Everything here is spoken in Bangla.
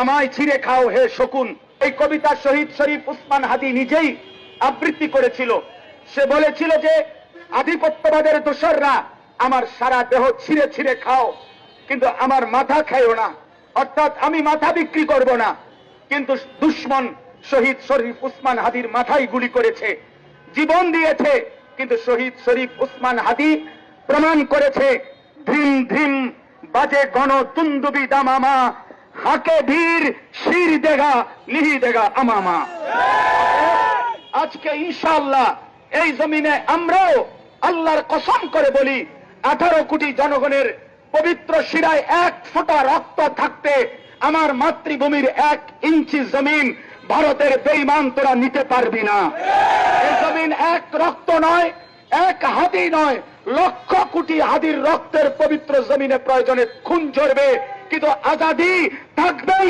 আমায় ছিঁড়ে খাও হে শকুন। এই কবিতা শহীদ শরীফ উসমান হাদি নিজেই আবৃত্তি করেছিল। সে বলেছিল যে আধিপত্যবাদের দোসররা আমার সারা দেহ ছিঁড়ে ছিঁড়ে খাও, কিন্তু আমার মাথা খাইও না, অর্থাৎ আমি মাথা বিক্রি করব না। কিন্তু দুশ্মন শহীদ শরীফ উসমান হাদির মাথায় গুলি করেছে, জীবন দিয়েছে, কিন্তু শহীদ শরীফ উসমান হাদি প্রমাণ করেছে ধ্রিম ধ্রিম বাজে গণ তুন্দুবি দামামা, হাকে ধীর শির দেগা লিহি দেগা আমামা। আজকে ইনশাআল্লাহ এই জমিনে আমরাও আল্লাহর কসম করে বলি, 18 কোটি জনগণের পবিত্র শিরায় 1 ফোঁটা রক্ত থাকতে আমার মাতৃভূমির 1 ইঞ্চি জমিন ভারতের বেঈমান তোরা নিতে পারবি না। এই জমিন 1 রক্ত নয়, 1 হাদি নয়, লক্ষ কোটি হাদির রক্তের পবিত্র জমিনে প্রয়োজনে খুন ঝরবে, কিন্তু আজাদি থাকবেই।